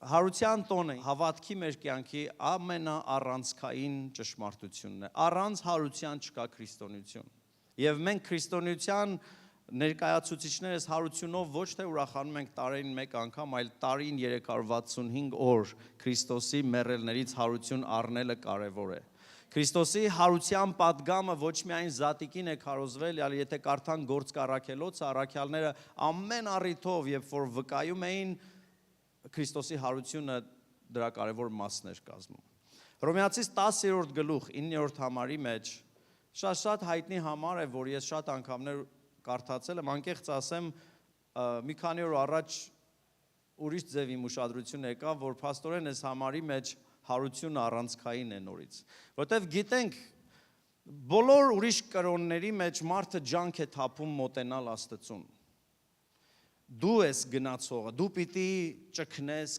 Հարության տոնը հավատքի մեր կյանքի ամենաառանցքային ճշմարտությունն է։ Առանց հարության չկա քրիստոնեություն։ Եվ մենք քրիստոնեության ներկայացուցիչներս հարությունով ոչ թե ուրախանում ենք տարին մեկ անգամ, այլ տարին 365 օր Քրիստոսի մեռելներից հարություն առնելը կարևոր է։ Քրիստոսի հարության պատգամը ոչ միայն զատիկին է քարոզվել, այլ եթե կարդան Գործք առաքելոցը, առաքյալները ամեն առիթով, երբ որ վկայում էին, Քրիստոսի հարությունը դրա կարևոր մասն էր կազմում։ Հռոմեացիս 10-րդ գլուխ 9-րդ համարի մեջ շատ հայտնի համար է, որ ես շատ անգամներ կարդացել եմ, անկեղծ ասեմ, մի քանի օր առաջ ուրիշ ձև իմ ուշադրությունը եկավ, որ փաստորեն այս համարի մեջ հարությունը առանցքային է նորից, որտեվ գիտենք բոլոր ուրիշ կրոնների մեջ մարդը ջանք է թափում մոտենալ Աստծուն։ Դու ես գնացողը, դու պիտի ճգնես,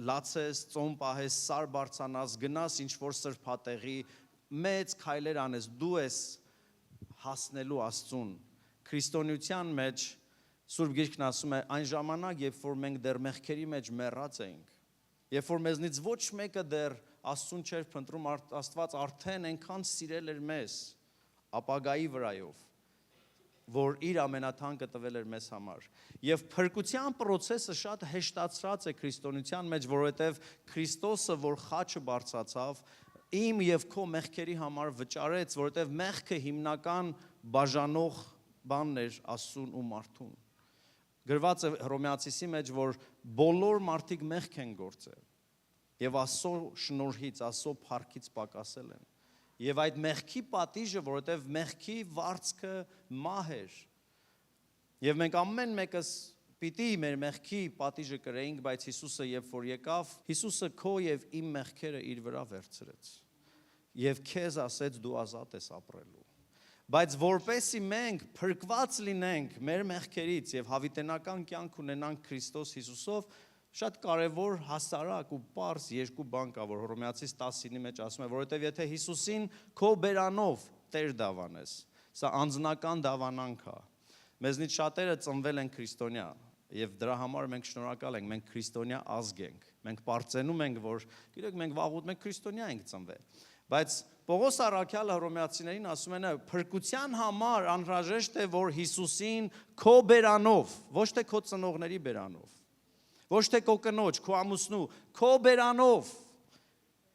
լացես, ծոմ պահես, սար բարձանաս, գնաս ինչ-որ սրբատեղի, մեծ քայլեր անես, դու ես հասնելու Աստծուն։ Քրիստոնեության մեջ Սուրբ Գիրքն ասում է, այն ժամանակ, երբ որ մենք դեռ մեղքերի մեջ մեռած էինք, երբ որ մեզնից ոչ մեկը դեռ Աստծուն չէր փնտրում, Աստված արդեն այնքան սիրել էր մեզ ապագայի վրայով, որ իր ամենաթանկը տվել էր մեզ համար։ Եվ փրկության process-ը շատ հեշտացրած է քրիստոնեության մեջ, որովհետև Քրիստոսը, որ խաչը բարձրացավ, իմ եւ քո մեղքերի համար վճարեց, որովհետև մեղքը հիմնական բաժանող բանն էր Աստծուն ու մարդուն։ Գրված է Հռոմեացիսի մեջ, որ բոլոր մարդիկ մեղք են գործել եւ Աստծո շնորհից, Աստծո փառքից պակասել են։ Եվ այդ մեղքի պատիժը, որովհետև մեղքի վարձքը մահ էր։ Եվ մենք ամեն մեկս պիտի մեր մեղքի պատիժը կրեինք, բայց Հիսուսը երբ որ եկավ, Հիսուսը քո եւ իմ մեղքերը իր վրա վերցրեց։ Եվ քեզ ասեց դու ազատ ես ապրելու։ Բայց որպեսի մենք փրկված լինենք մեր մեղքերից եւ հավիտենական կյանք ունենանք Քրիստոս Հիսուսով, շատ կարևոր հասարակ ու պարզ երկու բան կա, որ Հռոմեացիս 10-ի մեջ ասում է, որովհետև եթե Հիսուսին քո բերանով Տեր դավանես, սա անձնական դավանանք է։ Մեզնից շատերը ծնվել են քրիստոնյա եւ դրա համար մենք շնորհակալ ենք, մենք քրիստոնյա ազգ ենք։ Մենք պարծենում ենք, որ գիտեք մենք վաղուց մենք քրիստոնյա ենք ծնվել։ Բայց Պողոս առաքյալը Հռոմեացիներին ասում է, փրկության համար անհրաժեշտ է, որ Հիսուսին քո բերանով, ոչ թե քո ծնողների բերանով, ոչ թե քո կնոջ, քո ամուսնու, քո բերանով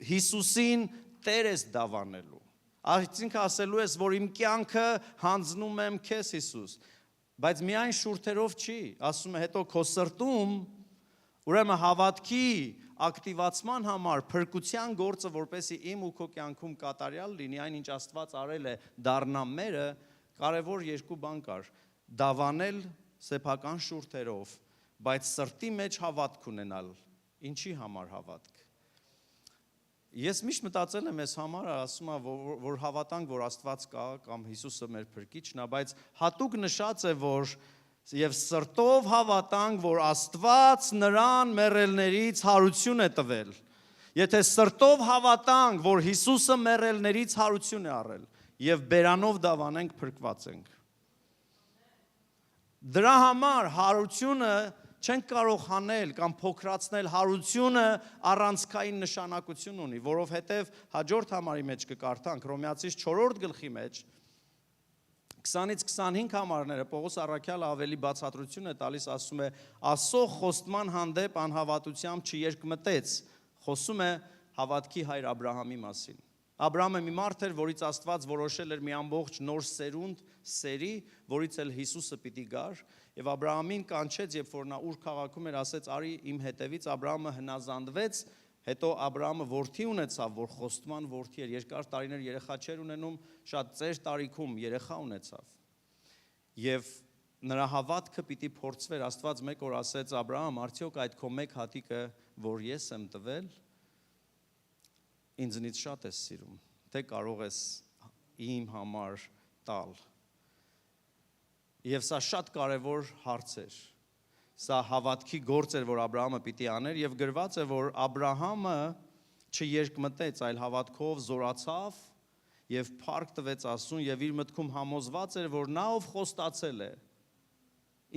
Հիսուսին Տեր ես դավանելու։ Այսինքն ասելու ես, որ իմ կյանքը հանձնում եմ քեզ Հիսուս, բայց միայն շուրթերով չի, ասում է հետո քո սրտում, ուրեմն հավատքի ակտիվացման համար փրկության գործը, որպեսզի իմ ու քո կյանքում կատարյալ լինի, այն ինչ Աստված արել է դառնա մերը, կարևոր երկու բան կար՝ դավանել սեփական շուրթերով, բայց սրտի մեջ հավատք ունենալ։ Ինչի համար հավատք։ Ես միշտ մտածել եմ այս համար, ասում եմ, որ հավատանք, որ Աստված կա կամ Հիսուսը մեր փրկիչն է, բայց հատուկ նշած է, որ եւ սրտով հավատանք, որ Աստված նրան մեռելներից հարություն է տվել։ Եթե սրտով հավատանք, որ Հիսուսը մեռելներից հարություն է առել եւ բերանով դավանենք, փրկված ենք։ Դրա համար հարությունը չենք կարող հանել կամ փոքրացնել, հարությունը առանցքային նշանակություն ունի, որովհետև հաջորդ համարի մեջ կկարդանք Հռոմեացիս 4-րդ գլխի մեջ 20-ից 25 համարները Պողոս առաքյալը ավելի բացատրություն է տալիս, ասում է Աստծո խոստման հանդեպ անհավատությամբ չերկմտեց, խոսում է հավատքի հայր Աբրահամի մասին։ Աբրահամը մի մարդ էր, որից Աստված որոշել էր մի ամբողջ նոր սերունդ սերի, որից էլ Հիսուսը պիտի գար, եւ Աբրահամին կանչեց, երբ որ նա Ուր քաղաքում էր, ասեց արի իմ հետևից, Աբրահամը հնազանդվեց, հետո Աբրահամը որդի ունեցավ, որ խոստման որդի էր, երկար տարիներ երեխա չէր ունենում, շատ ծեր տարիքում երեխա ունեցավ։ Եվ նրա հավատքը պիտի փորձվեր, Աստված մեկ օր ասեց Աբրահամ, արդյոք այդ քո մեկ հատիկը, որ ես եմ տվել, ինձնից շատ ես սիրում, թե կարող ես իմ համար տալ։ Եվ սա շատ կարևոր հարց էր։ Սա հավատքի գործ էր, որ Աբրահամը պիտի աներ, եւ գրված է, որ Աբրահամը չերկմտեց, այլ հավատքով զորացավ եւ փառք տվեց Աստծուն եւ իր մտքում համոզված էր, որ նա ով խոստացել է,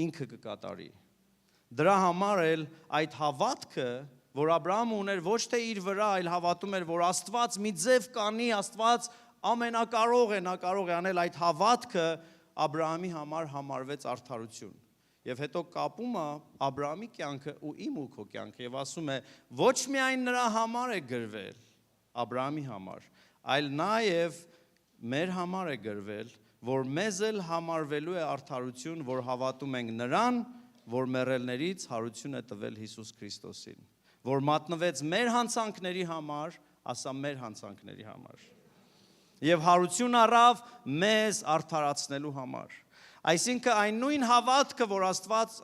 ինքը կկատարի։ Դրա համար էլ այդ հավատքը, որ Աբրահամը ուներ ոչ թե իր վրա, այլ հավատում էր, որ Աստված մի ձև կանի, Աստված ամենակարող է, նա կարող է անել այդ հավատքը Աբրահամի համար համարվեց արդարություն։ Եվ հետո կապում է Աբրահամի կյանքը ու իմ ու քո կյանքը եւ ասում է ոչ միայն նրա համար է գրվել, Աբրահամի համար, այլ նաեւ մեր համար է գրվել, որ մեզ էլ համարվելու է արդարություն, որ հավատում ենք նրան, որ մեռելներից հարություն է տվել Հիսուս Քրիստոսին, որ մատնվեց մեր հանցանքների համար, ասա մեր հանցանքների համար։ Եվ հարություն առավ մեզ արդարացնելու համար։ Այսինքն այն նույն հավատքը, որ Աստված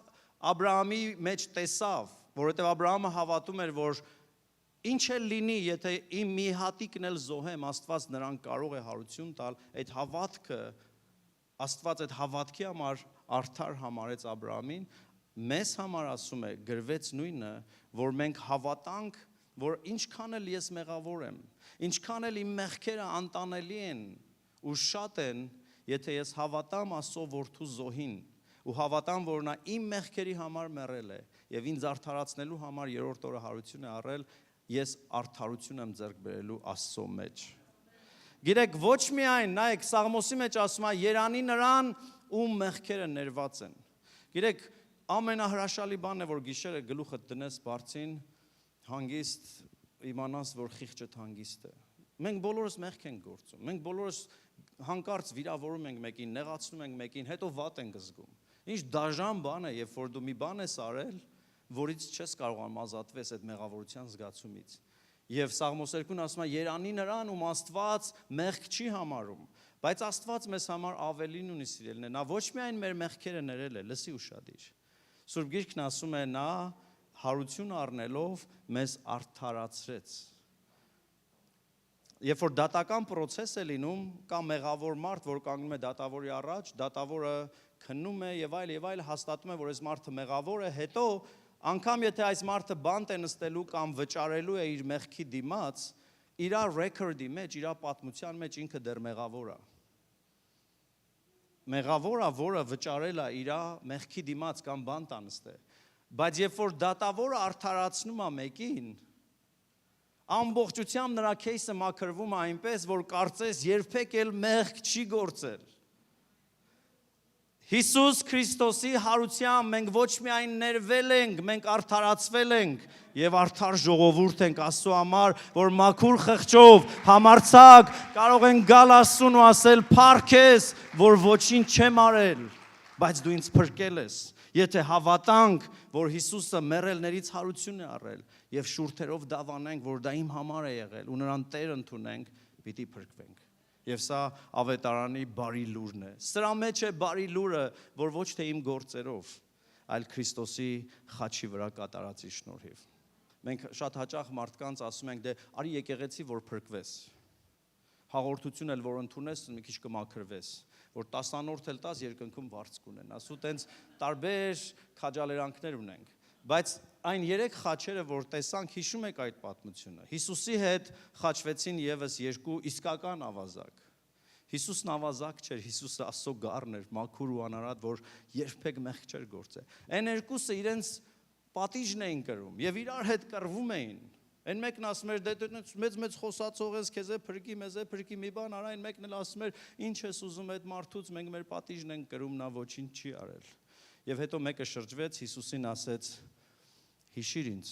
Աբրահամի մեջ տեսավ, որովհետև Աբրահամը հավատում էր, որ ինչ էլ լինի, եթե իմ մի հատիկն էլ զոհեմ, Աստված նրան կարող է հարություն տալ, այդ հավատքը, Աստված այդ հավատքի համար արդար համարեց Աբրահամին, մեզ համար ասում է, գրվեց նույնը, որ մենք հավատանք, որ ինչքան էլ ես մեղավոր եմ, ինչքան էլ իմ մեղքերը անտանելի են ու շատ են, եթե ես հավատամ Աստծո որդու զոհին ու հավատամ, որ նա իմ մեղքերի համար մեռել է եւ ինձ արդարացնելու համար երրորդ օրը հարություն է առել, ես արդարություն եմ ձեռք բերելու Աստծո մեջ։ Գիտեք, ոչ միայն, նայեք, Սաղմոսի մեջ ասում է երանի նրան, ում մեղքերը ներված են։ Գիտեք, ամենահրաշալի բանն է, որ գիշերը գլուխդ դնես բարձին, հանգիստ իմանաս, որ խիղճդ հանգիստ է։ Մենք բոլորս մեղք ենք գործում։ Մենք բոլորս հանկարծ վիրավորում ենք մեկին, նեղացնում ենք մեկին, հետո վատ ենք զգում։ Ինչ դաժան բան է, երբ որ դու մի բան ես արել, որից չես կարողանում ազատվես այդ մեղավորության զգացումից։ Եվ Սաղմոս 2-ն ասում է երանի նրան, ում Աստված մեղք չի համարում, բայց Աստված մեզ համար ավելին ունի սիրելն է, նա ոչ միայն մեր մեղքերը ներել է, լսի ուշադիր։ Սուրբ Գիրքն ասում է նա հարություն առնելով մեզ արդարացրեց։ Երբ որ դատական process է լինում, կա մեղավոր մարդ, որ կանգնում է դատավորի առաջ, դատավորը քննում է եւ այլ հաստատում է, որ այս մարդը մեղավոր է, հետո անգամ եթե այս մարդը բանտ է նստելու կամ վճարելու է իր մեղքի դիմաց, իր ռեքորդի մեջ, իր պատմության մեջ ինքը դեռ մեղավոր է։ Մեղավորը, որը վճարել է իր մեղքի դիմաց կամ բանտ անստե։ Բայց երբ որ դատավորը արդարացնում է մեկին, ամբողջությամբ նրա кейսը մաքրվում է այնպես, որ կարծես երբեք էլ մեղք չի գործել։ Հիսուս Քրիստոսի հարությամբ մենք ոչ միայն ներվել ենք, մենք արդարացվել ենք եւ արդար ժողովուրդ ենք Աստծո համար, որ մաքուր խղճով, համարձակ կարող են գալ Աստծուն ու ասել՝ «Փառքես, որ ոչինչ չեմ արել, բայց դու ինձ փրկել ես»։ Եթե հավատանք, որ Հիսուսը մեռելներից հարություն է առել եւ շուրթերով դավանենք, որ դա իմ համար է եղել ու նրան Տեր ընդունենք, պիտի փրկվենք։ Եվ սա ավետարանի բարի լուրն է։ Սրա մեջ է բարի լուրը, որ ոչ թե իմ գործերով, այլ Քրիստոսի խաչի վրա կատարածի շնորհիվ։ Մենք շատ հաճախ մարդկանց ասում ենք՝ դե արի եկեղեցի, որ փրկվես։ Հաղորդություն էլ որ ընդունես, մի քիչ կմաքրվես, որ 10-րդ էլ տաս երկնքում վարձ կունենաս ու տենց տարբեր քաջալերանքներ ունենք։ Բայց այն 3 խաչերը, որ տեսանք, հիշում եք այդ պատմությունը։ Հիսուսի հետ խաչվեցին եւս 2 իսկական ավազակ։ Հիսուսն ավազակ չէր, Հիսուսը Աստծո գառն էր, մաքուր ու անարատ, որ երբեք մեղք չէր գործել։ Այն երկուսը իրենց պատիժն էին կրում եւ իրար հետ կռվում էին։ Այն մեկն ասում էր՝ դե մեծ խոսացող ես, քեզ է փրկի, մեզ է փրկի, մի բան արա, այն մեկն էլ ասում էր՝ ինչ ես ուզում այդ մարդուց, մենք մեր պատիժն ենք կրում, նա ոչինչ չի արել։ Եվ հետո մեկը շրջվեց, Հիսուսին ասեց՝ հիշիր ինձ,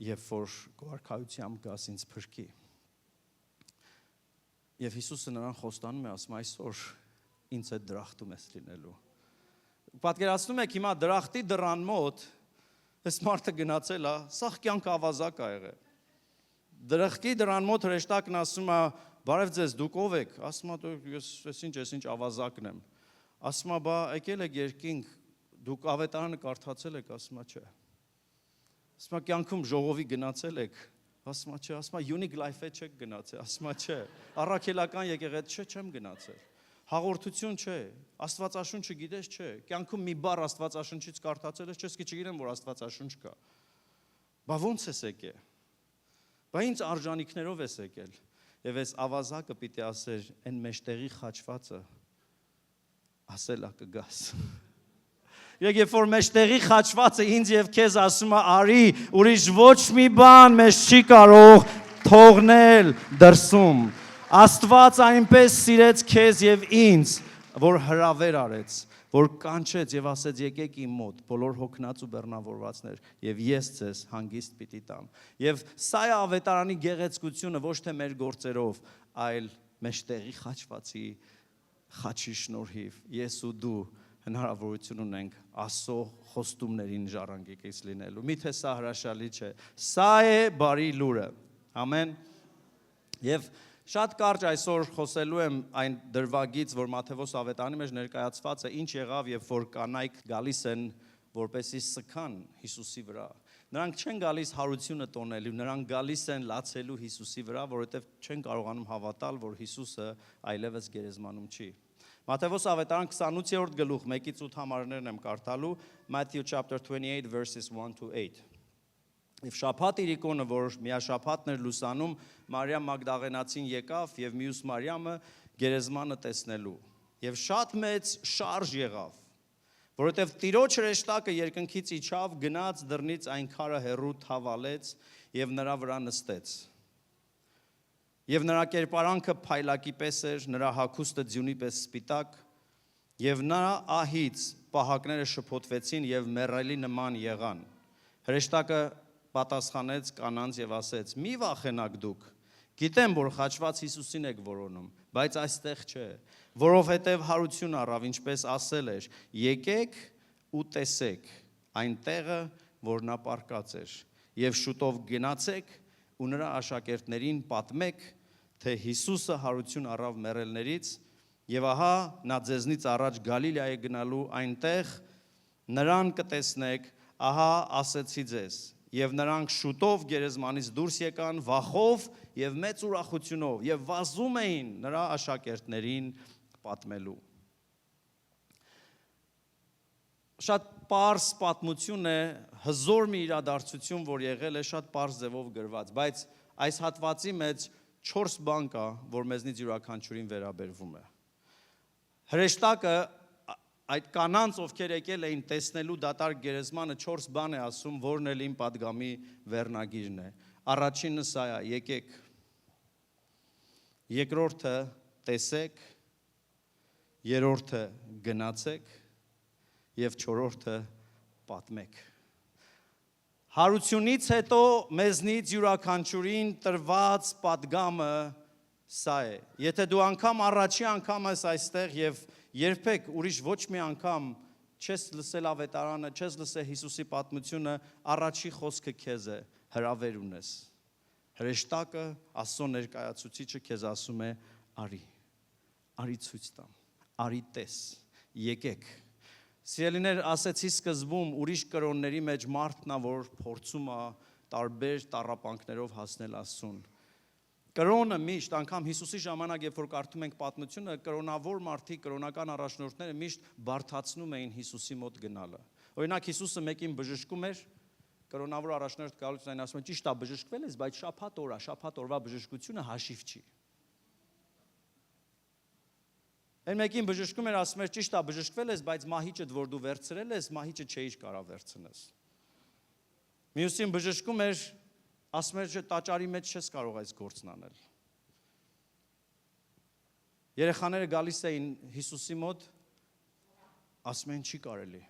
երբ որ գոհարքայությամբ գաս ինձ փրկի։ Եվ Հիսուսը նրան խոստանում է, ասում այսօր ինձ հետ դրախտում ես լինելու։ Պատկերացնում եք հիմա դրախտի դռան մոտ այս մարդը գնացել է, սաղ կյանք ավազակ ա եղել։ Դրախտի դռան մոտ հրեշտակն ասում է, բարև ձեզ, դուք ով եք։ Ասում է, ես ինչ ավազակն եմ։ Ասում է, բա եկել եք երկինք, դուք ավետարանը կարդացել եք, ասում է, չէ։ Ասում է, կյանքում ժողովի գնացել եք, ասում է, չէ, ասում է, Unique Life-ը չեք գնացել, ասում է, չէ, առաքելական եկեղեցի չեմ գնացել։ Հաղորդություն չէ, Աստվածաշունչը գիտես չէ, կյանքում մի բառ Աստվածաշունչից կարդացել ես, չես գիտեմ, որ Աստվածաշունչ կա։ Բա ո՞նց ես եկել։ Բա ինչ արժանինքներով ես եկել։ Եվ այս ավազակը պիտի ասեր, այն մեջտեղի խաչվածը ասելա կգաս։ Երբ որ մեջտեղի խաչվածը ինձ եւ քեզ ասում է արի, ուրիշ ոչ մի բան մեզ չի կարող թողնել դրսում։ Աստված այնպես սիրեց քեզ եւ ինձ, որ հրավեր արեց, որ կանչեց եւ ասեց եկեք իմ մոտ, բոլոր հոգնած ու բեռնավորվածներ, եւ ես ձեզ հանգիստ պիտի տամ։ Եվ սա է ավետարանի գեղեցկությունը ոչ թե մեր գործերով, այլ մեջտեղի խաչվածի խաչի շնորհիվ ես ու դու հնարավորություն ունենք Աստծո խոստումներին ժառանգիկից լինելու։ Միթե սա հրաշալի չէ։ Սա է բարի լուրը։ Ամեն։ Եվ շատ կարճ այսօր խոսելու եմ այն դրվագից, որ Մատթեոս ավետարանի մեջ ներկայացված է, ինչ եղավ, երբ որ կանայք գալիս են, որպեսզի սքան Հիսուսի վրա։ Նրանք չեն գալիս հարությունը տոնելու, նրանք գալիս են լացելու Հիսուսի վրա, որովհետև չեն կարողանում հավատալ, որ Հիսուսը այլևս գերեզմանում չի։ Մատթեոս ավետարան 28-րդ գլուխ 1-ից 8 համարներն եմ կարդալու, Matthew chapter 28 verses 1 to 8։ Եվ շաբաթ իրիկոնը, որ միաշաբաթն էր լուսանում, Մարիամ Մագդաղենացին եկավ եւ մյուս Մարիամը գերեզմանը տեսնելու։ Եվ շատ մեծ շարժ եղավ, որովհետեւ Տիրոջ հրեշտակը երկնքից իջավ, գնաց դռնից այն քարը հեռու թավալեց եւ նրա վրա նստեց։ Եվ նրա կերպարանքը փայլակի պես էր, նրա հագուստը ձյունի պես սպիտակ, եւ նրա ահից պահակները շփոթվեցին եւ մեռելի նման եղան։ Հրեշտակը պատասխանեց կանանց եւ ասեց. «Մի վախենաք դուք, գիտեմ, որ խաչված Հիսուսին եք որոնում, բայց այստեղ չէ, որովհետեւ հարություն առավ, ինչպես ասել էր. եկեք ու տեսեք այն տեղը, որ նա պառկած էր, եւ շուտով գնացեք ու նրա աշակերտներին պատմեք, թե Հիսուսը հարություն առավ մեռելներից, եւ ահա նա ձեզնից առաջ Գալիլեա է գնալու, այնտեղ նրան կտեսնեք, ահա ասեցի ձեզ։ Եվ նրանք շուտով գերեզմանից դուրս եկան վախով եւ մեծ ուրախությունով եւ վազում էին նրա աշակերտներին պատմելու։ Շատ պարզ պատմություն է, հզոր մի իրադարձություն, որ եղել է շատ պարզ ձևով գրված, բայց այս հատվածի մեջ 4 բան կա, որ մեզնից յուրաքանչյուրին վերաբերվում է։ Հրեշտակը այդ կանանց, ովքեր եկել էին տեսնելու դատարկ գերեզմանը, 4 բան է ասում, որն էլ իմ պատգամի վերնագիրն է։ Առաջինը սա է, եկեք։ Երկրորդը տեսեք, երրորդը գնացեք եւ չորրորդը պատմեք։ Հարությունից հետո մեզնից յուրաքանչյուրին տրված պատգամը սա է։ Եթե դու անգամ առաջի անգամ ես այստեղ եւ երբեք ուրիշ ոչ մի անգամ չես լսել ավետարանը, չես լսել Հիսուսի պատմությունը, առաջի խոսքը քեզ է, հրավեր ունես։ Հրեշտակը, Աստծո ներկայացուցիչը քեզ ասում է արի, արի ցույց տամ, արի տես, եկեք։ Սիրելիներ, ասեցի սկզբում, ուրիշ կրոնների մեջ մարդն է, որ փորձում է տարբեր տառապանքներով հասնել Աստծուն։ Կրոնը միշտ, անգամ Հիսուսի ժամանակ, երբ որ կարդում ենք պատմությունը, կրոնավոր մարդիկ, կրոնական առաջնորդները միշտ բարդացնում էին Հիսուսի մոտ գնալը։ Օրինակ Հիսուսը մեկին բժշկում էր, կրոնավոր առաջնորդ գալուց այն ասում է, ճիշտ է բժշկվել ես, բայց շաբաթ օր է, շաբաթ օրվա բժշկությունը հաշիվ չի։ Այն մեկին բժշկում էր, ասում էր, ճիշտ է բժշկվել ես, բայց մահիճդ, որ դու վերցրել ես, մահիճը չէիր կարող վերցնես։ Մյուսին բժշկում էր, ասում էր, že տաճարի մեջ չես կարող այս գործն անել։ Երեխաները գալիս էին Հիսուսի մոտ, ասում են չի կարելի։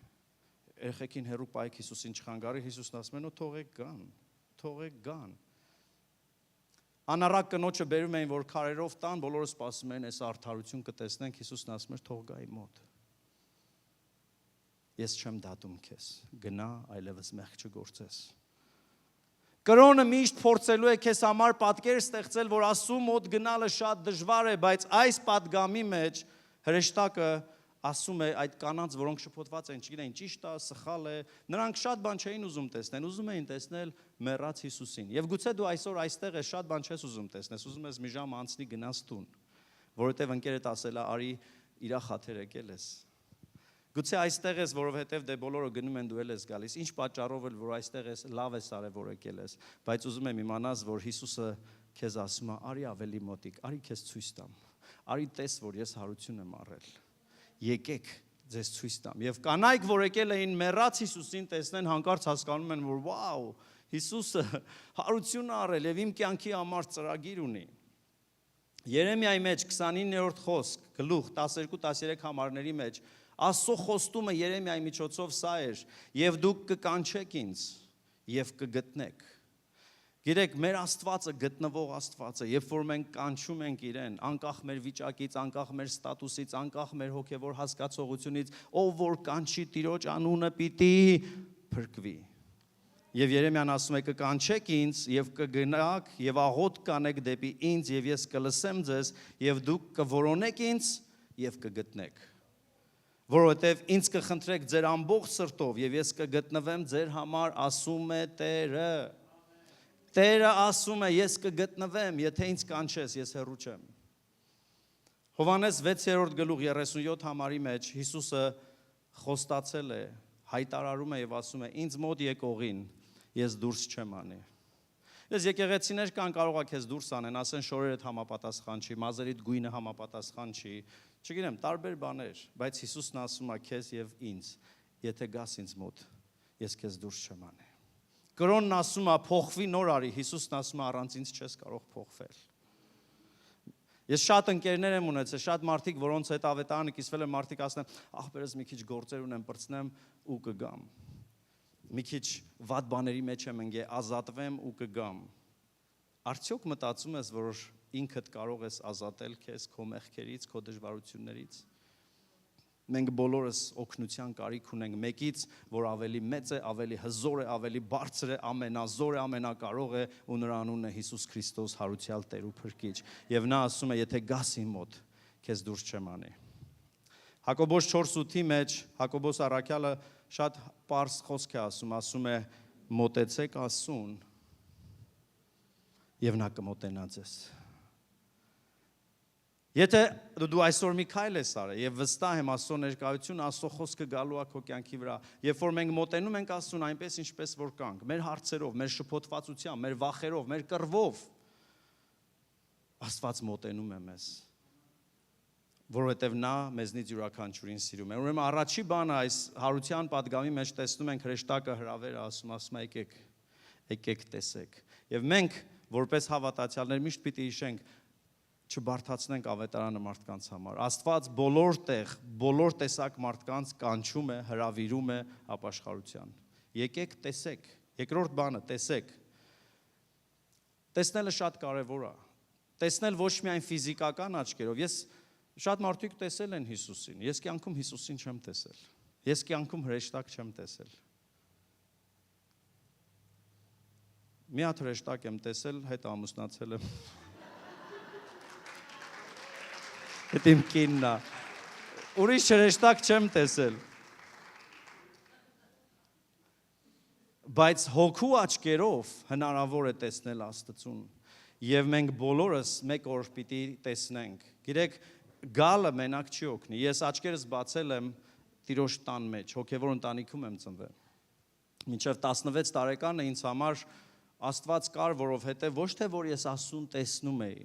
Երեխեքին հեռու պայեք Հիսուսին չխանգարի, Հիսուսն ասում է, թողեք գան, թողեք գան։ Անառակ կնոջը բերում էին, որ քարերով տան, բոլորը սպասում են, այս արդարություն կտեսնենք, Հիսուսն ասում էր, թող գա իմ մոտ։ Ես չեմ դատում քեզ, գնա, այլևս մեղք չգործես։ Կրոնը միշտ փորձելու է քեզ համար պատկեր ստեղծել, որ Աստծո մոտ գնալը շատ դժվար է, բայց այս պատգամի մեջ հրեշտակը ասում է այդ կանանց, որոնք շփոթված են, չգիտեն, ճիշտ է, սխալ է, նրանք շատ բան չէին ուզում տեսնել, ուզում էին տեսնել մեռած Հիսուսին։ Եվ գուցե դու այսօր այստեղ ես, շատ բան չես ուզում տեսնել, ուզում ես մի ժամ անցնի գնաս տուն, որովհետև ընկերդ ասել է, արի իրա խաթեր եկել ես։ Գուցե այստեղ ես, որովհետև դե բոլորը գնում են, դու էլ ես գալիս, ինչ պատճառով էլ որ այստեղ ես, լավ ես արել, որ եկել ես, բայց ուզում եմ իմանաս, որ Հիսուսը քեզ ասում է, արի ավելի մոտիկ, արի քեզ ցույց տամ, արի տես, որ ես հարություն եմ առել։ Եկեք, ձեզ ցույց տամ։ Եվ կանայք, որ եկել էին մեռած Հիսուսին տեսնեն, հանկարծ հասկանում են, որ վաու, Հիսուսը հարություն առել եւ իմ կյանքի համար ծրագիր ունի։ Երեմիայի մեջ 29-րդ խոսք, գլուխ 12-13 համարների մեջ Աստծո խոստումը Երեմիայի միջոցով սա էր. «Եվ դուք կկանչեք ինձ եւ կգտնեք»։ Գիտեք, մեր Աստվածը գտնվող Աստված է, երբ որ մենք կանչում ենք իրեն, անկախ մեր վիճակից, անկախ մեր ստատուսից, անկախ մեր հոգևոր հասկացողությունից, ով որ կանչի Տիրոջ անունը պիտի փրկվի։ Եվ Երեմիան ասում է. «Կկանչեք ինձ եւ կգնաք եւ աղոթ կանեք դեպի ինձ եւ ես կլսեմ ձեզ եւ դուք կորոնեք ինձ եւ կգտնեք։ Որովհետեւ ինձ կխնդրեք ձեր ամբողջ սրտով եւ ես կգտնվեմ ձեր համար, ասում է Տերը»։ Տերը ասում է. «Ես կգտնվեմ, եթե ինձ կանչես, ես հեռու չեմ»։ Հովհաննես 6-րդ գլուխ 37 համարի մեջ Հիսուսը խոստացել է, հայտարարում է եւ ասում է. «Ինձ մոտ եկողին ես դուրս չեմ անի»։ Ես եկեղեցիներ կան, կարող է քեզ դուրս անեն, ասեն շորերդ համապատասխան չի, մազերիդ գույնը համապատասխան չի, չգիտեմ, տարբեր բաներ, բայց Հիսուսն ասում է քեզ եւ ինձ, եթե գաս ինձ մոտ, ես քեզ դուրս չեմ անի։ Կրոնն ասում է փոխվի նոր արի, Հիսուսն ասում է առանց ինձ չես կարող փոխվել։ Ես շատ ընկերներ եմ ունեցել, շատ մարդիկ, որոնց հետ ավետարանը կիսվել եմ, մարդիկ ասում են, ախպերս մի քիչ գործեր ունեմ, պրծնեմ ու կգամ։ Մի քիչ վատ բաների մեջ եմ ընկել, ազատվեմ ու կգամ։ Արդյոք մտածում ես, որ ինքդ կարող ես ազատել քեզ քո մեղքերից, քո դժվարություններից։ Մենք բոլորս օգնության կարիք ունենք մեկից, որ ավելի մեծ է, ավելի հզոր է, ավելի բարձր է, ամենազոր է, ամենակարող է ու նրա անունն է Հիսուս Քրիստոս, հարության Տեր ու Փրկիչ։ Եվ նա ասում է, եթե գաս իմ մոտ, քեզ դուրս չեմ անի։ Հակոբոս 4:8-ի մեջ Հակոբոս առաքյալը շատ պարզ խոսք է ասում է մոտեցեք Աստծուն եւ նա կմոտենա ձեզ։ Եթե դու այսօր մի քայլ ես արել եւ վստահ եմ Աստծո ներկայությունը, Աստծո խոսքը գալու է քո կյանքի վրա, երբ որ մենք մոտենում ենք Աստծուն այնպես ինչպես որ կանք, մեր հարցերով, մեր շփոթվածությամբ, մեր վախերով, մեր կռվով, Աստված մոտենում է մեզ, որովհետև նա մեզնից յուրաքանչյուրին սիրում է։ Ուրեմն առաջի բանը այս հարության պատգամի մեջ տեսնում ենք հրեշտակը հրավերը ասում է եկեք տեսեք։ Եվ մենք որպես հավատացյալներ միշտ պիտի հիշենք չբարթացնենք ավետարանը մարդկանց համար։ Աստված բոլոր տեղ, բոլոր տեսակ մարդկանց կանչում է, հրավիրում է ապաշխարության։ Եկեք տեսեք։ Երկրորդ բանը տեսեք։ Տեսնելը շատ կարևոր է։ Տեսնել ոչ միայն ֆիզիկական աչքերով։ Ես շատ մարդիկ տեսել են Հիսուսին։ Ես կյանքում Հիսուսին չեմ տեսել։ Ես կյանքում հրեշտակ չեմ տեսել։ Մի հատ հրեշտակ եմ տեսել, հետ ամուսնացել եմ։ Այդ իմ կինն է։ Ուրիշ հրեշտակ չեմ տեսել։ Բայց հոգու աչքերով հնարավոր է տեսնել Աստծուն։ Եվ մենք բոլորս մեկ օր պիտի տեսնենք։ Գիտեք, գալը մենակ չի օգնի։ Ես աչքերս բացել եմ Տիրոջ տան մեջ, հոգևոր ընտանիքում եմ ծնվել։ Մինչև 16 տարեկանը ինձ համար Աստված կար, որովհետև ոչ թե որ ես Աստծուն տեսնում էի,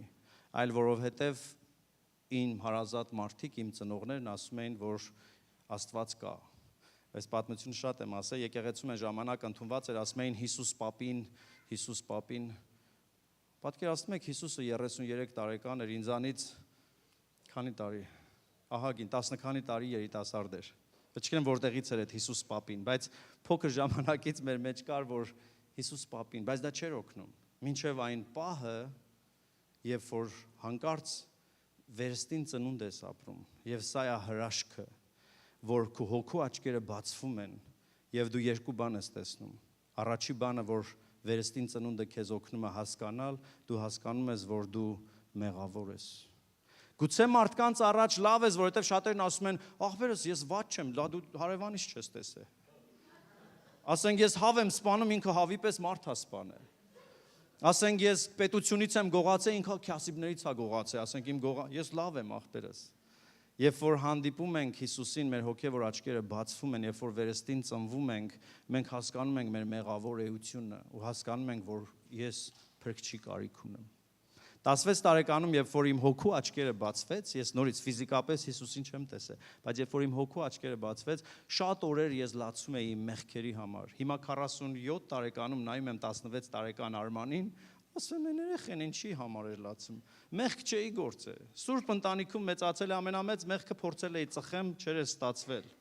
այլ որովհետև իմ հարազատ մարդիկ, իմ ծնողներն ասում էին, որ Աստված կա։ Այս պատմությունը շատ եմ ասել, եկեղեցում այն ժամանակ ընդունված էր, ասում էին Հիսուս պապին։ Պատկերացնում եք, Հիսուսը 33 տարեկան էր, ինձանից քանի տարի, ահագին 10 քանի տարի երիտասարդ էր։ Չգիտեմ որտեղից էր այդ Հիսուս պապին, բայց փոքր ժամանակից մեր մեջ կար, որ Հիսուս պապին, բայց դա չէր օգնում։ Մինչև այն պահը, երբ որ հանկարծ վերստին ծնունդ ես ապրում, եւ սա է հրաշքը, որ քո հոգու աչքերը բացվում են, եւ դու երկու բան ես տեսնում։ Առաջի բանը, որ վերստին ծնունդը քեզ օգնում է հասկանալ, դու հասկանում ես, որ դու մեղավոր ես։ Գուցե մարդկանց առաջ լավ ես, որովհետև շատերն ասում են, ախպերս ես ված չեմ, լա դու հարևանից չես տեսել։ Ասենք ես հավ եմ սպանում, ինքը հավի պես մարդ է սպանել։ Ասենք ես պետությունից եմ գողացել, ինքը քյասիբներից է գողացել, ասենք ես լավ եմ ախպերս։ Երբ որ հանդիպում ենք Հիսուսին, մեր հոգևոր աչքերը բացվում են, երբ որ վերստին ծնվում ենք, մենք հասկանում ենք մեր մեղավոր էությունը ու հասկանում ենք, որ ես փրկչի կարիք ունեմ։ 16 տարեկանում, երբ որ իմ հոգու աչքերը բացվեց, ես նորից ֆիզիկապես Հիսուսին չեմ տեսել, բայց երբ որ իմ հոգու աչքերը բացվեց, շատ օրեր ես լացում էի իմ մեղքերի համար։ Հիմա 47 տարեկանում նայում եմ 16 տարեկան Արմանին, ասում եմ երեխեն ինչի համար էր լացում։ Մեղք չէի գործել։ Սուրբ ընտանիքում մեծացել ամենամեծ մեղքը փորձել էի ծխեմ, չէր ստացվել։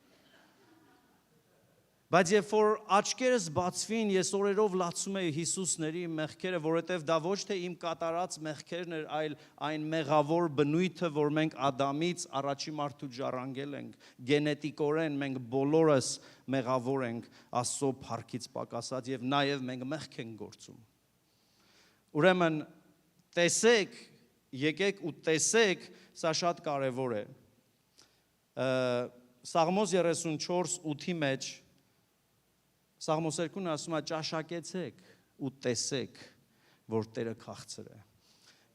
Բայց երբ որ աչքերս բացվին, ես օրերով լացում էի Հիսուսների մեղքերը, որովհետև դա ոչ թե իմ կատարած մեղքերն էր, այլ այն մեղավոր բնույթը, որ մենք Ադամից առաջի մարդուց ժառանգել ենք, գենետիկորեն մենք բոլորս մեղավոր ենք, Աստծո փառքից պակասած, եւ նաեւ մենք մեղք ենք գործում։ Ուրեմն տեսեք, եկեք ու տեսեք, սա շատ կարևոր է։ Սաղմոս 34:8-ի մեջ Սաղմոս 2-ն ասում է ճաշակեցեք ու տեսեք, որ Տերը քաղցր է։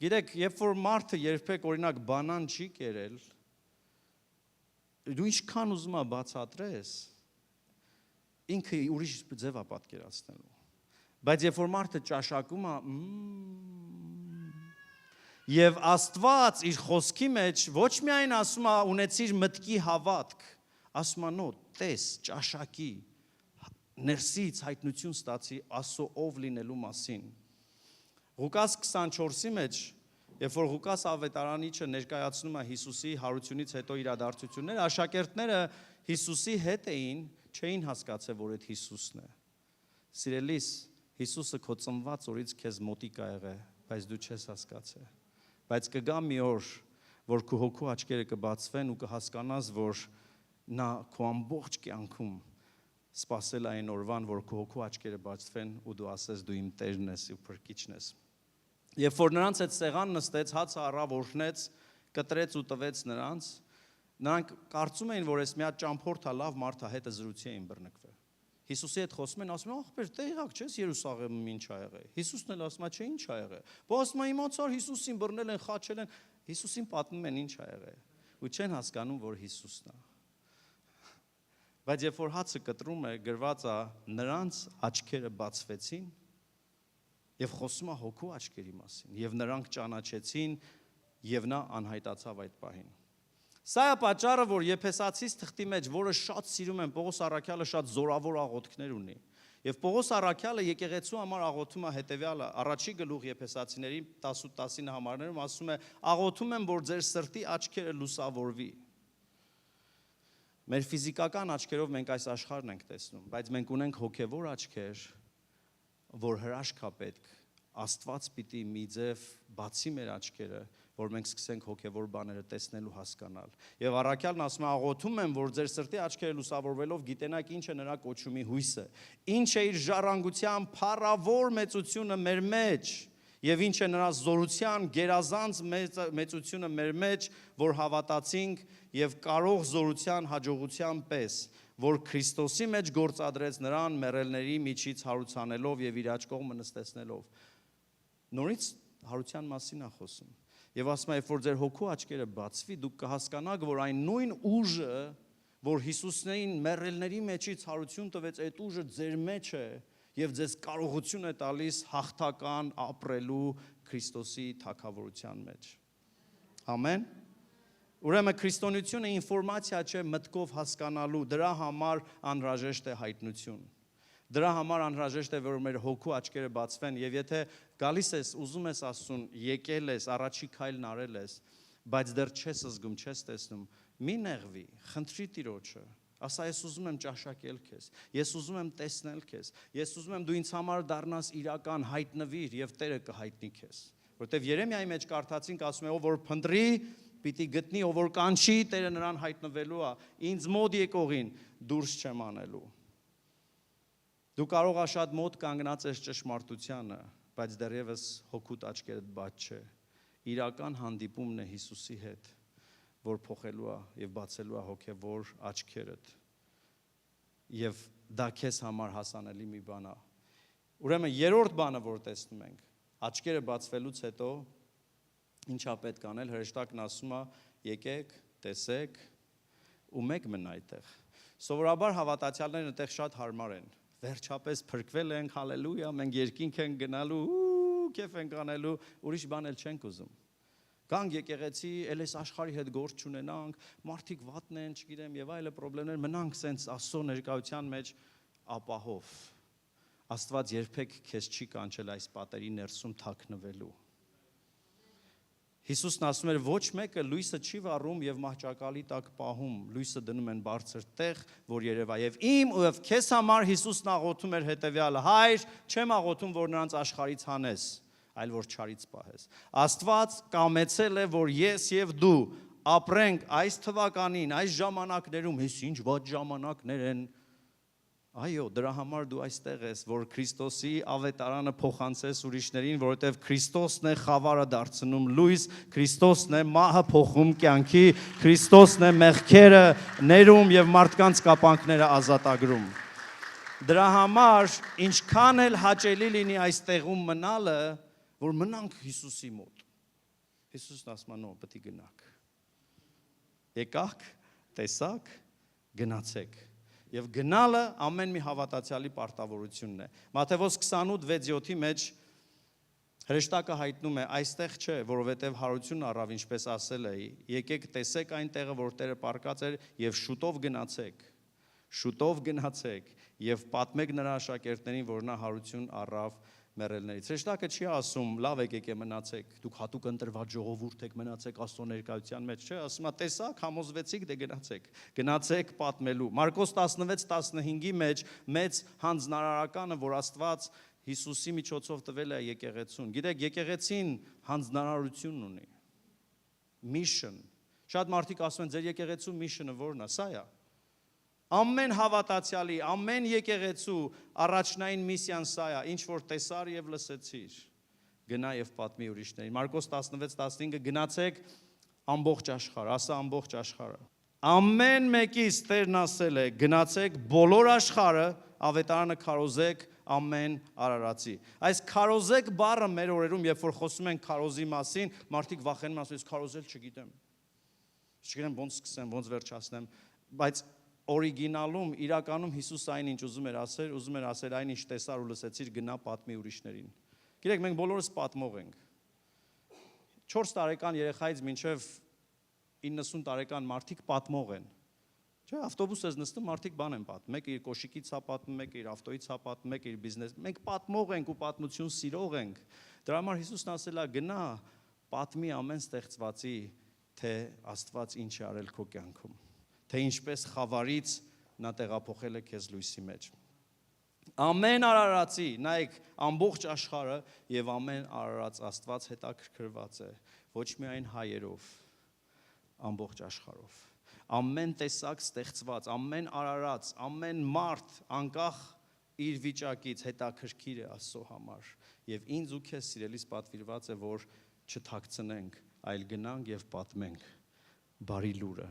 Գիտեք, երբ որ մարդը երբեք օրինակ բանան չի կերել, դու ինչքան ուզում ես բացատրես, ինքը ուրիշ ձև է պատկերացնելու։ Բայց երբ որ մարդը ճաշակում է, եւ Աստված իր խոսքի մեջ ոչ միայն ասում է ունեցիր մտքի հավատք, ասում է նո, տես, ճաշակի, ներսից հայտնություն ստացի Աստծո ով լինելու մասին։ Ղուկաս 24-ի մեջ, երբ որ Ղուկաս ավետարանիչը ներկայացնում է Հիսուսի հարությունից հետո իրադարձությունները, աշակերտները Հիսուսի հետ էին, չէին հասկացել, որ այդ Հիսուսն է։ Սիրելիս, Հիսուսը քո ծնված օրից քեզ մոտիկ ա եղել, բայց դու չես հասկացել։ Բայց կգա մի օր, որ քո հոգու աչքերը կբացվեն ու կհասկանաս, որ նա քո ամբողջ կյանքում սպասել այն օրվան, որ քո հոգու աչքերը բացվեն ու դու ասես դու իմ Տերն ես ու Փրկիչն ես։ Երբ որ նրանց այդ սեղան նստեց, հացը առավ, օրհնեց, կտրեց ու տվեց նրանք կարծում էին, որ այս մի հատ ճամփորդ է, լավ մարդ է, հետը զրույցի էին բռնկվել։ Հիսուսի հետ խոսում են, ասում են, ախպեր, տեղակ չես Երուսաղեմում ինչ ա եղել։ Հիսուսն էլ ասում է, չէ, ինչ ա եղել։ Բայց ասում է, իմացար Հիսուսին բռնել են, խաչել են, Հիսուսին պատմում են ինչ ա եղել։ Ու չեն հասկանում, որ Հիսուսն է։ Բայց երբ որ հացը կտրում է, գրված է, նրանց աչքերը բացվեցին եւ խոսում է հոգու աչքերի մասին, եւ նրանք ճանաչեցին եւ նա անհայտացավ այդ պահին։ Սա է պատճառը, որ Եփեսացիս թղթի մեջ, որը շատ սիրում են, Պողոս առաքյալը շատ զորավոր աղոթքներ ունի։ Եվ Պողոս առաքյալը եկեղեցու համար աղոթում է հետեւյալը, առաջի գլուխ Եփեսացիների 10-19 համարներում ասում է. աղոթում եմ, որ ձեր սրտի աչքերը լուսավորվի։ Մեր ֆիզիկական աչքերով մենք այս աշխարհն ենք տեսնում, բայց մենք ունենք հոգևոր աչքեր, որ հրաշք է պետք, Աստված պիտի մի ձև բացի մեր աչքերը, որ մենք սկսենք հոգևոր բաները տեսնել ու հասկանալ։ Եվ առաքյալն ասում է, աղոթում եմ, որ ձեր սրտի աչքերը լուսավորվելով գիտենաք ինչ է նրա կոչումի հույսը, ինչ է իր ժառանգության փառավոր մեծությունը մեր մեջ, եւ ինչ է նրա զորության գերազանց մեծությունը մեր մեջ, որ հավատացինք եւ կարող զորության հաջողության պես, որ Քրիստոսի մեջ գործադրեց նրան մեռելների միջից հարուցանելով եւ իր աջ կողմը նստեցնելով։ Նորից հարության մասին է խոսում։ Եվ ասում է, երբ որ ձեր հոգու աչքերը բացվի, դուք կհասկանաք, որ այն նույն ուժը, որ Հիսուսներին մեռելների մեջից հարություն տվեց, այդ ուժը ձեր մեջ է եւ ձեզ կարողություն է տալիս հաղթական ապրելու Քրիստոսի թագավորության մեջ։ Ամեն։ Ուրեմն քրիստոնեությունը ինֆորմացիա չէ մտքով հասկանալու, դրա համար անհրաժեշտ է հայտնություն։ Դրա համար անհրաժեշտ է, որ մեր հոգու աչքերը բացվեն, եւ եթե գալիս ես, ուզում ես Աստծուն, եկել ես, առաջի քայլն արել ես, բայց դեռ չես զգում, չես տեսնում, մի նեղվի, խնդրի Տիրոջը, ասա ես ուզում եմ ճաշակել քեզ, ես ուզում եմ տեսնել քեզ, ես ուզում եմ դու ինձ համար դառնաս իրական, հայտնվիր եւ Տերը կհայտնի քեզ, որտեվ Երեմիայի մեջ կարդացինք, ասում է, ով որ փնտրի, պիտի գտնի, ով որ կանչի, Տերը նրան հայտնվելու է, ինձ մոտ եկողին դուրս չեմ անելու։ Դու կարող ես շատ մոտ կանգնած ես ճշմարտությանը, բայց դեռևս հոգուտ աչքերդ բաց չէ։ Իրական հանդիպումն է Հիսուսի հետ, որ փոխելու է եւ բացելու է հոգեվոր աչքերդ։ Եվ դա քեզ համար հասանելի մի բան է։ Ուրեմն երրորդ բանը, որ տեսնում ենք, աչքերը բացվելուց հետո ինչա պետք անել, հրեշտակն ասում է, եկեք, տեսեք ու մեկ մնա այդտեղ։ Սովորաբար հավատացյալներն այդտեղ շատ հարմար են։ Վերջապես փրկվել ենք, հալելույա, մենք երկինք ենք գնալու, քեֆ ենք անելու, ուրիշ բան էլ չենք ուզում։ Գանք եկեղեցի, էլ այս աշխարհի հետ գործ չունենանք, մարդիկ վատն են, չգիտեմ, եւ այլ խնդիրներ, մնանք սենց Աստծո ներկայության մեջ ապահով։ Աստված երբեք քեզ չի կանչել այս պատերի ներսում թաքնվելու։ Հիսուսն ասում էր, ոչ մեկը լույսը չի վառում եւ մահճակալի տակ պահում, լույսը դնում են բարձր տեղ, որ երևա։ Եվ իմ ու քեզ համար Հիսուսն աղոթում էր հետեւյալը. Հայր, չեմ աղոթում, որ նրանց աշխարհից հանես, այլ որ չարից պահես։ Աստված կամեցել է, որ ես եւ դու ապրենք այս թվականին, այս ժամանակներում, հես ինչ վատ ժամանակներ են։ Այո, դրա համար դու այստեղ ես, որ Քրիստոսի ավետարանը փոխանցես ուրիշներին, որովհետև Քրիստոսն է խավարը դարձնում լույս, Քրիստոսն է մահը փոխում կյանքի, Քրիստոսն է մեղքերը ներում եւ մարդկանց կապանքները ազատագրում։ Դրա համար ինչքան էլ հաճելի լինի այստեղում մնալը, որ մնանք Հիսուսի մոտ։ Հիսուսն ասում է, պետք է գնաք։ Եկաք, տեսաք, գնացեք։ Եվ գնալը ամեն մի հավատացյալի պարտավորությունն է։ Մատթեոս 28:6-7-ի մեջ հրեշտակը հայտնում է, այստեղ չէ, որովհետև հարություն առավ, ինչպես ասել էի, եկեք տեսեք այն տեղը, որ Տերը պառկած էր, եւ շուտով գնացեք եւ պատմեք նրա աշակերտներին, որ նա հարություն առավ մեռելներից։ Հրեշտակը չի ասում, լավ եկեք մնացեք, դուք հատուկ ընտրված ժողովուրդ եք, մնացեք Աստծո ներկայության մեջ, չէ, ասում է, տեսակ, համոզվեցիք, դե գնացեք պատմելու։ Մարկոս 16:15-ի մեջ մեծ հանձնարարականը, որ Աստված Հիսուսի միջոցով տվել է եկեղեցուն։ Գիտեք, եկեղեցին հանձնարարություն ունի։ Mission։ Շատ մարդիկ ասում են, ձեր եկեղեցու mission-ը ո՞րն է, սա է։ Ամեն հավատացյալի, ամեն եկեղեցու առաջնային միսիան սա է, ինչ որ տեսար եւ լսեցիր, գնա եւ պատմի ուրիշներին։ Մարկոս 16:15 գնացեք ամբողջ աշխարհ, ասա ամբողջ աշխարհը։ Ամեն մեկից Տերն ասել է, գնացեք բոլոր աշխարհը, ավետարանը քարոզեք ամեն արարածի։ Այս քարոզեք բառը մեր օրերում, երբ որ խոսում են քարոզի մասին, մարդիկ վախենում են, ասում են, քարոզել չգիտեմ։ Չգիտեմ ոնց սկսեմ, ոնց վերջացնեմ, բայց օրիգինալում, իրականում Հիսուս այն ինչ ուզում էր ասել այն ինչ տեսար ու լսեցիր, գնա պատմի ուրիշներին։ Գիտեք, մենք բոլորս պատմող ենք։ 4 տարեկան երեխայից մինչև 90 տարեկան մարդիկ պատմող են։ Չէ, ավտոբուս ես նստում, մարդիկ բան են պատմում, մեկը իր կոշիկից է պատմում, մեկը իր ավտոյից է պատմում, մեկը իր բիզնես։ Մենք պատմող ենք ու պատմություն սիրող ենք։ Դրա համար Հիսուսն ասել է, գնա պատմի ամեն ստեղծվածի, թե Աստված ինչ է արել քո կյանքում, թե ինչպես խավարից նա տեղափոխել է քեզ լույսի մեջ։ Ամեն արարածի, նայեք, ամբողջ աշխարհը եւ ամեն արարած Աստված հետաքրքրված է, ոչ միայն հայերով, ամբողջ աշխարհով։ Ամեն տեսակ ստեղծված, ամեն արարած, ամեն մարդ, անկախ իր վիճակից հետաքրքիր է Աստծո համար։ Եվ ինձ ու քեզ սիրելիս պատվիրված է, որ չթաքցնենք, այլ գնանք եւ պատմենք բարի լուրը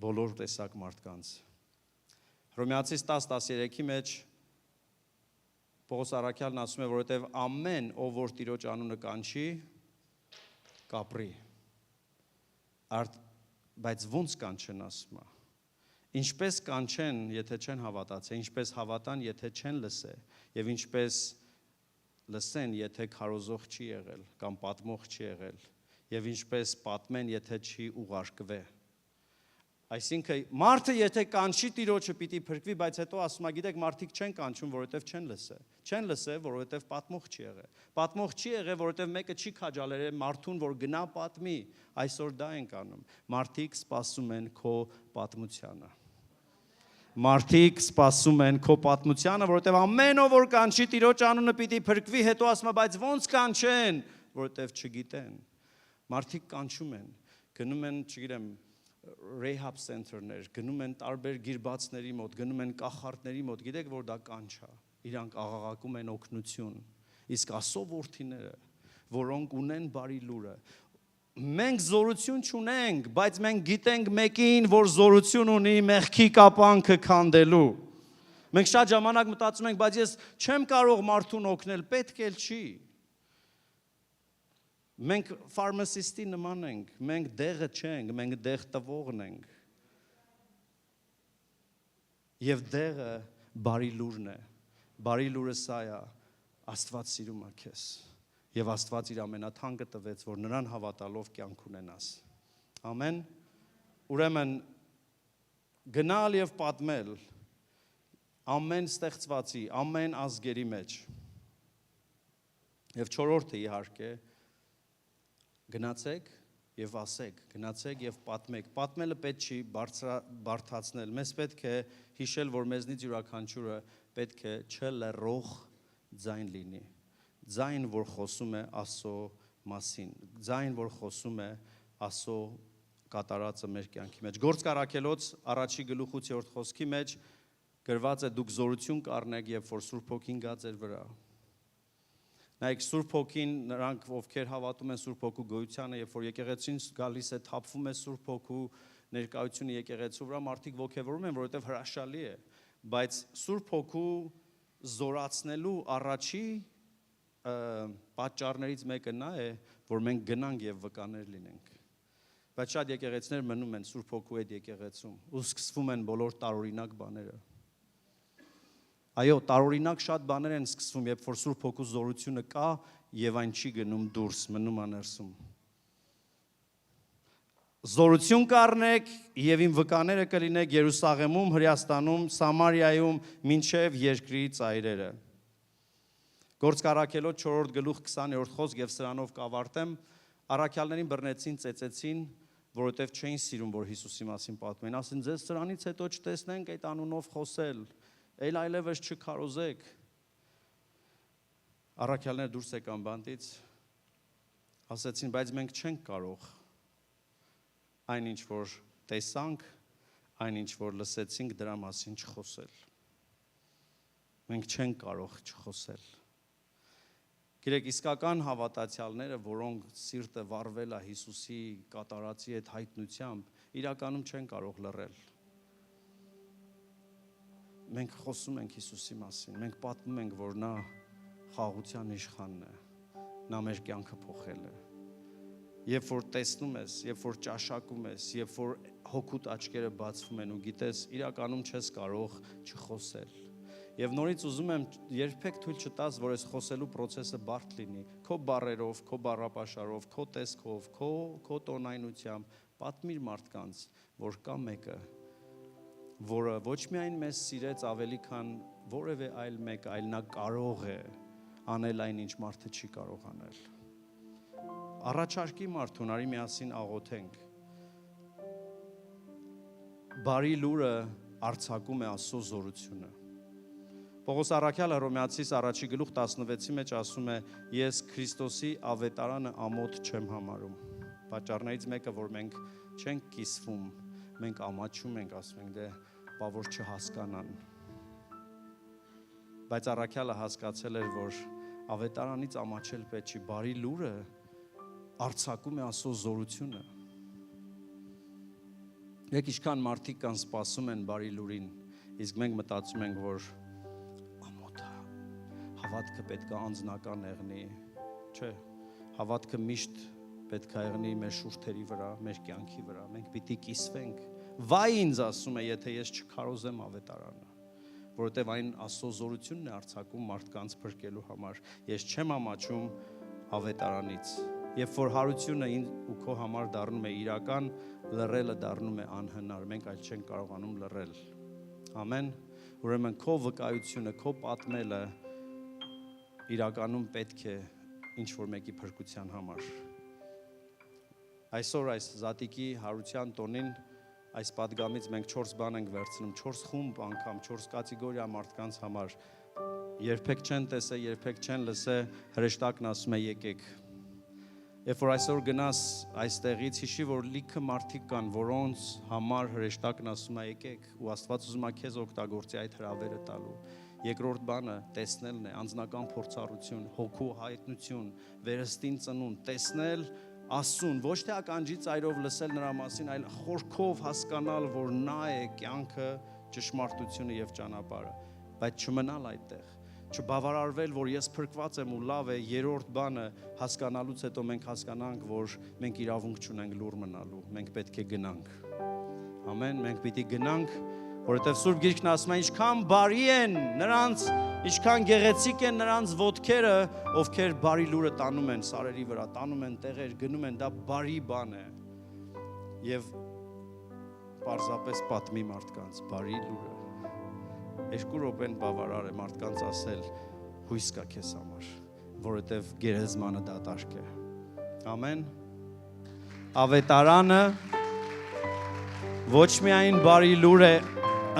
բոլոր տեսակ մարդկանց։ Հռոմեացիս 10:13-ի մեջ Պողոս առաքյալն ասում է, որովհետև ամեն ով որ Տիրոջ անունը կանչի, կապրի։ Բայց ոնց կանչեն ասում է։ Ինչպես կանչեն, եթե չեն հավատացել, ինչպես հավատան, եթե չեն լսե, եւ ինչպես լսեն, եթե քարոզող չի եղել կամ պատմող չի եղել, եւ ինչպես պատմեն, եթե չի ուղարկվե։ Այսինքն մարդը եթե կանչի Տիրոջը պիտի փրկվի, բայց հետո ասում է, գիտեք, մարդիկ չեն կանչում, որովհետև չեն լսե։ Չեն լսե, որովհետև պատմող չի եղել։ Պատմող չի եղել, որովհետև մեկը չի քաջալերել մարդուն, որ գնա պատմի։ Այսօր դա ենք անում։ Մարդիկ սպասում են քո պատմությանը։ Մարդիկ սպասում են քո պատմությանը, որովհետև ամեն ով որ կանչի Տիրոջ անունը պիտի փրկվի, հետո ասում է, բայց ո՞նց կանչեն, որովհետև չգիտեն։ Մարդիկ կանչում են, գնում են, չգիտեմ, rehab center-ներ, գնում են տարբեր գիրբացների մոտ, գնում են կախարդների մոտ, գիտեք որ դա կանչ է, իրանք աղաղակում են օգնություն, իսկ Աստծո որդիները, որոնք ունեն բարի լուրը, մենք զորություն չունենք, բայց մենք գիտենք մեկին, որ զորություն ունի մեղքի կապանքը քանդելու։ Մենք շատ ժամանակ մտածում ենք, բայց ես չեմ կարող մարդուն օգնել, պետք էլ չի։ Մենք ֆարմասիստի նման ենք, մենք դեղը չենք, մենք դեղ տվողն ենք։ Եվ դեղը բարի լուրն է, բարի լուրը սա է, Աստված սիրում է քեզ, Եվ Աստված իր ամենաթանկը տվեց, որ նրան հավատալով կյանք ունենաս։ Ամեն։ Ուրեմն գնալ եւ պատմել ամեն ստեղծվածի, ամեն ազգերի մեջ։ Եվ չորրորդը իհարկե գնացեք եւ ասեք, գնացեք եւ պատմեք։ Պատմելը պետք չի բարթացնել։ Մեզ պետք է հիշել, որ մեզնից յուրաքանչյուրը պետք է չլռող ձայն լինի։ Ձայն, որ խոսում է Աստծո մասին, ձայն, որ խոսում է Աստծո կատարածը մեր կյանքի մեջ։ Գործք առաքելոց առաջի գլուխ 8-րդ խոսքի մեջ գրված է դուք զորություն կառնեք, երբ որ Սուրբ Հոգին գա ձեր վրա։ Նայեք, Սուրբ Հոգին, նրանք ովքեր հավատում են Սուրբ Հոգու գոյությանը, երբ որ եկեղեցին գալիս է, թափվում է Սուրբ Հոգու ներկայությունը եկեղեցու վրա, մարդիկ ոգևորում են, որովհետև հրաշալի է, բայց Սուրբ Հոգու զորացնելու առաջի պատճառներից մեկը նա է, որ մենք գնանք եւ վկաներ լինենք։ Բայց շատ եկեղեցիներ մնում են Սուրբ Հոգու հետ եկեղեցում ու սկսվում են բոլոր տարօրինակ բաները։ Այո, տարօրինակ շատ բաներ են սկսվում, երբ որ Սուրբ Հոգու զորությունը կա եւ այն չի գնում դուրս, մնում է ներսում։ Զորություն կառնեք եւ իմ վկաները կլինեք Երուսաղեմում, Հրեաստանում, Սամարիայում, մինչեւ երկրի ծայրերը։ Գործք առաքելոց 4-րդ գլուխ 20-րդ խոսք եւ սրանով կավարտեմ, առաքյալներին բռնեցին, ծեծեցին, որովհետեւ չէին սիրում, որ Հիսուսի մասին պատմեն, ասեն ձեզ սրանից հետո չտեսնենք այդ անունով խոսել, այլևս չքարոզեք։ Առաքյալները դուրս եկան բանտից, ասեցին, բայց մենք չենք կարող այնինչ որ տեսանք, այնինչ որ լսեցինք դրա մասին չխոսել։ Մենք չենք կարող չխոսել։ Գիտեք, իսկական հավատացյալները, որոնք սիրտը վառվել է Հիսուսի կատարածի հետ հայտնությամբ, իրականում չեն կարող լռել։ Մենք խոսում ենք Հիսուսի մասին, մենք պատմում ենք, որ նա խաղաղության իշխանն է, նա մեր կյանքը փոխել է։ Երբ որ տեսնում ես, երբ որ ճաշակում ես, երբ որ հոգուտ աչքերը բացվում են ու գիտես, իրականում չես կարող չխոսել։ Եվ նորից ուզում եմ երբեք թույլ չտաս, որ այս խոսելու process-ը բարդ լինի, քո բառերով, քո բառապաշարով, քո տեսքով, քո տոնայնությամբ, պատմիր մարդկանց, որ կա մեկը, որը ոչ միայն մեզ սիրեց ավելի քան որևէ այլ մեկ, այլ նա կարող է անել այն, ինչ մարդը չի կարող անել։ Առաջարկի մարդուն, արի միասին աղոթենք։ Բարի լուրը արձակում է Աստծո զորությունը։ Պողոս առաքյալը Հռոմեացիս առաջի գլուխ 16-ի մեջ ասում է. ես Քրիստոսի ավետարանը ամոթ չեմ համարում։ Պատճառներից մեկը, որ մենք չենք կիսվում, մենք ամաչում ենք, ասում ենք, դե բավոր չհասկանան։ Բայց առաքյալը հասկացել էր, որ ավետարանից ամաչել պետք չի, բարի լուրը արձակում է Աստծո զորությունը։ Եք ինչքան մարդիկ կան սպասում են բարի լուրին, իսկ մենք մտածում ենք, որ ամոթ է, հավատքը պետք է անձնական եղնի, չէ, հավատքը միշտ պետք է եղնի մեր շուրթերի վրա, մեր կյանքի վրա, մենք պիտի կիսվենք։ Վայ ինձ ասում է, եթե ես չքարոզեմ ավետարանը, որովհետև այն Աստծո զորությունն է արձակում մարդկանց փրկելու համար։ Ես չեմ ամաչում ավետարանից։ Երբ որ հարությունը ու քո համար դառնում է իրական, լռելը դառնում է անհնար, մենք այլ չենք կարողանում լռել։ Ամեն։ Ուրեմն քո վկայությունը, քո պատմելը իրականում պետք է ինչ-որ մեկի փրկության համար։ Այսօր այս Զատիկի հարության տոնին այս պատգամից մենք 4 բան ենք վերցնում, 4 խումբ անգամ, 4 կատեգորիա մարդկանց համար։ Երբեք չեն տեսել, երբեք չեն լսել, հրեշտակն ասում է եկեք։ Երբ որ այսօր գնաս այստեղից, հիշի, որ լիքը մարդիկ կան, որոնց համար հրեշտակն ասում է եկեք, ու Աստված ուզում է քեզ օգտագործի այդ հրավերը տալու։ Երկրորդ բանը տեսնելն է, անձնական փորձառություն, հոգու հայտնություն, վերստին ծնունդ, տեսնել Աստծուն, ոչ թե ականջի ծայրով լսել նրա մասին, այլ խորքով հասկանալ, որ նա է կյանքը, ճշմարտությունը եւ ճանապարհը, բայց չմնալ այդտեղ, չբավարարվել, որ ես փրկված եմ ու լավ է, երրորդ բանը հասկանալուց հետո մենք հասկանանք, որ մենք իրավունք չունենք լուռ մնալու, մենք պետք է գնանք։ Ամեն, մենք պիտի գնանք Որովհետև Սուրբ Գիրքն ասում է, ինչքան բարի են նրանց, ինչքան գեղեցիկ են նրանց ոտքերը, ովքեր բարի լուրը տանում են սարերի վրա, տանում են տեղեր, գնում են, դա բարի բան է։ Եվ պարզապես պատմի մարդկանց բարի լուրը։ 2 րոպեն բավարար է մարդկանց ասել հույս կա քեզ համար, որովհետև գերեզմանը դատարկ է։ Ամեն։ Ավետարանը ոչ միայն բարի լուր է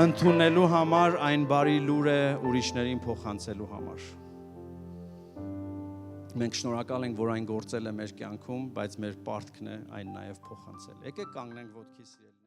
ընդունելու համար, այն բարի լուր է ուրիշներին փոխանցելու համար։ Մենք շնորհակալ ենք, որ այն գործել է մեր կյանքում, բայց մեր պարտքն է այն նաև փոխանցել։ Եկեք կանգնենք ոտքի սիրելիներ։